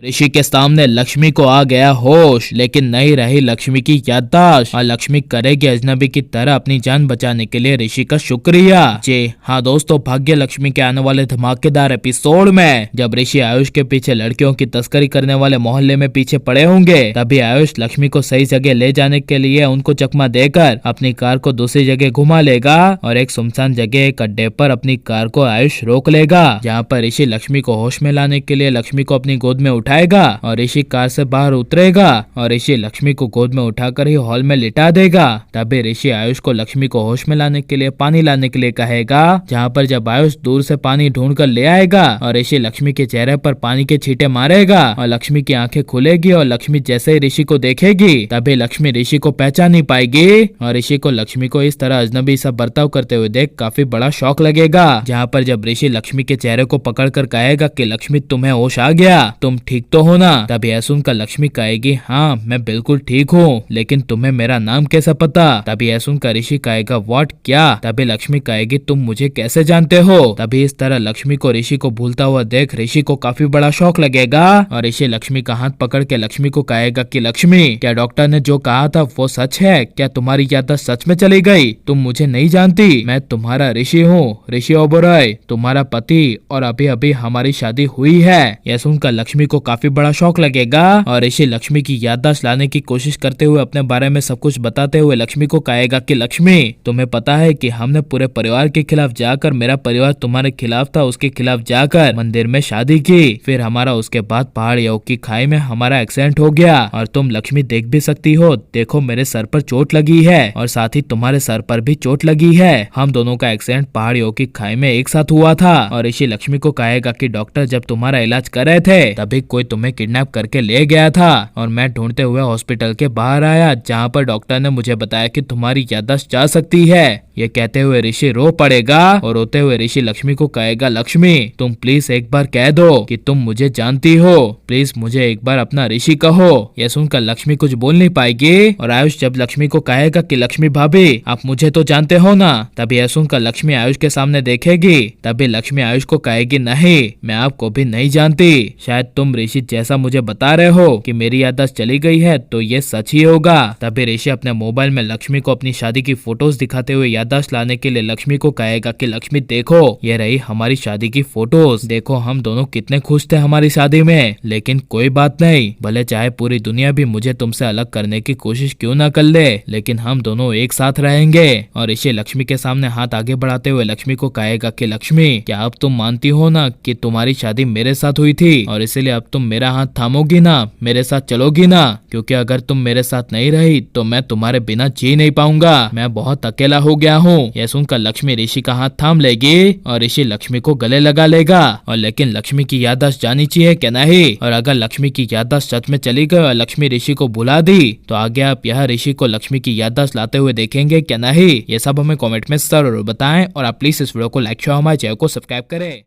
ऋषि के सामने लक्ष्मी को आ गया होश, लेकिन नहीं रही लक्ष्मी की याददाश्त और लक्ष्मी करेगी अजनबी की तरह अपनी जान बचाने के लिए ऋषि का शुक्रिया। जी हाँ दोस्तों, भाग्य लक्ष्मी के आने वाले धमाकेदार एपिसोड में जब ऋषि आयुष के पीछे लड़कियों की तस्करी करने वाले मोहल्ले में पीछे पड़े होंगे, तभी आयुष लक्ष्मी को सही जगह ले जाने के लिए उनको चकमा देकर अपनी कार को दूसरी जगह घुमा लेगा और एक सुनसान जगह एक अड्डे पर अपनी कार को आयुष रोक लेगा, जहाँ पर ऋषि लक्ष्मी को होश में लाने के लिए लक्ष्मी को अपनी गोद में उठाएगा और ऋषि कार से बाहर उतरेगा और ऋषि लक्ष्मी को गोद में उठाकर ही हॉल में लिटा देगा। तभी ऋषि आयुष को लक्ष्मी को होश में लाने के लिए पानी लाने के लिए कहेगा, जहाँ पर जब आयुष दूर से पानी ढूंढ कर ले आएगा और ऋषि लक्ष्मी के चेहरे पर पानी के छींटे मारेगा और लक्ष्मी की आंखें खुलेगी और लक्ष्मी जैसे ही ऋषि को देखेगी तभी लक्ष्मी ऋषि को पहचान नहीं पाएगी और ऋषि को लक्ष्मी को इस तरह अजनबी सा बर्ताव करते हुए देख काफी बड़ा शौक लगेगा। जहाँ पर जब ऋषि लक्ष्मी के चेहरे को पकड़ कर कहेगा कि लक्ष्मी तुम्हें होश आ गया, तुम ठीक तो हो ना। तभी यह सुनकर लक्ष्मी कहेगी, हाँ मैं बिल्कुल ठीक हूँ, लेकिन तुम्हें मेरा नाम कैसे पता। तभी यह सुनकर ऋषि कहेगा, व्हाट क्या। तभी लक्ष्मी कहेगी, तुम मुझे कैसे जानते हो। तभी इस तरह लक्ष्मी को ऋषि को भूलता हुआ देख ऋषि को काफी बड़ा शौक लगेगा और ऋषि लक्ष्मी का हाथ पकड़ के लक्ष्मी को कहेगा कि लक्ष्मी, क्या डॉक्टर ने जो कहा था वो सच है। क्या तुम्हारी याददाश्त सच में चली गई। तुम मुझे नहीं जानती, मैं तुम्हारा ऋषि हूँ, ऋषि ओबेरॉय, तुम्हारा पति, और अभी अभी हमारी शादी हुई है। यह सुनकर लक्ष्मी को काफी बड़ा शौक लगेगा और ऋषि लक्ष्मी की याददाश्त लाने की कोशिश करते हुए अपने बारे में सब कुछ बताते हुए लक्ष्मी को कहेगा कि लक्ष्मी, तुम्हें पता है कि हमने पूरे परिवार के खिलाफ जाकर, मेरा परिवार तुम्हारे खिलाफ था, उसके खिलाफ जाकर मंदिर में शादी की। फिर हमारा उसके बाद पहाड़ियों की खाई में हमारा एक्सीडेंट हो गया और तुम लक्ष्मी देख भी सकती हो, देखो मेरे सर पर चोट लगी है और साथ ही तुम्हारे सर पर भी चोट लगी है। हम दोनों का एक्सीडेंट पहाड़ियों की खाई में एक साथ हुआ था। और ऋषि लक्ष्मी को कहेगा कि डॉक्टर जब तुम्हारा इलाज कर रहे थे तभी कोई तुम्हें किडनैप करके ले गया था और मैं ढूंढते हुए हॉस्पिटल के बाहर आया, जहाँ पर डॉक्टर ने मुझे बताया कि तुम्हारी याददाश्त जा सकती है। ये कहते हुए ऋषि रो पड़ेगा और रोते हुए ऋषि लक्ष्मी को कहेगा, लक्ष्मी तुम प्लीज एक बार कह दो कि तुम मुझे जानती हो, प्लीज मुझे एक बार अपना ऋषि कहो। यह सुनकर लक्ष्मी कुछ बोल नहीं पाएगी और आयुष जब लक्ष्मी को कहेगा कि लक्ष्मी भाभी आप मुझे तो जानते हो ना। तभी यह सुनकर लक्ष्मी आयुष के सामने देखेगी। तभी लक्ष्मी आयुष को कहेगी, नहीं मैं आपको भी नहीं जानती, शायद तुम ऋषि जैसा मुझे बता रहे हो कि मेरी याददाश्त चली गई है तो ये सच ही होगा। तभी ऋषि अपने मोबाइल में लक्ष्मी को अपनी शादी की फोटोज दिखाते हुए याददाश्त लाने के लिए लक्ष्मी को कहेगा कि लक्ष्मी देखो ये रही हमारी शादी की फोटोज, देखो हम दोनों कितने खुश थे हमारी शादी में। लेकिन कोई बात नहीं, भले चाहे पूरी दुनिया भी मुझे तुमसे अलग करने की कोशिश क्यों ना कर ले, लेकिन हम दोनों एक साथ रहेंगे। और ऋषि लक्ष्मी के सामने हाथ आगे बढ़ाते हुए लक्ष्मी को कहेगा कि लक्ष्मी क्या अब तुम मानती हो ना कि तुम्हारी शादी मेरे साथ हुई थी और इसीलिए अब तुम मेरा हाथ थामोगी ना, मेरे साथ चलोगी ना, क्योंकि अगर तुम मेरे साथ नहीं रही तो मैं तुम्हारे बिना जी नहीं पाऊंगा, मैं बहुत अकेला हो गया हूँ। यह सुनकर लक्ष्मी ऋषि का हाथ थाम लेगी और ऋषि लक्ष्मी को गले लगा लेगा। और लेकिन लक्ष्मी की याददाश्त जानी चाहिए क्या नहीं, और अगर लक्ष्मी की याददाश्त सच में चली गई और लक्ष्मी ऋषि को भुला दी तो आगे आप यह ऋषि को लक्ष्मी की याददाश्त लाते हुए देखेंगे क्या नहीं। ये सब हमें कमेंट में जरूर बताएं और आप प्लीज इस वीडियो को लाइक शेयर हमारे चैनल को सब्सक्राइब करें।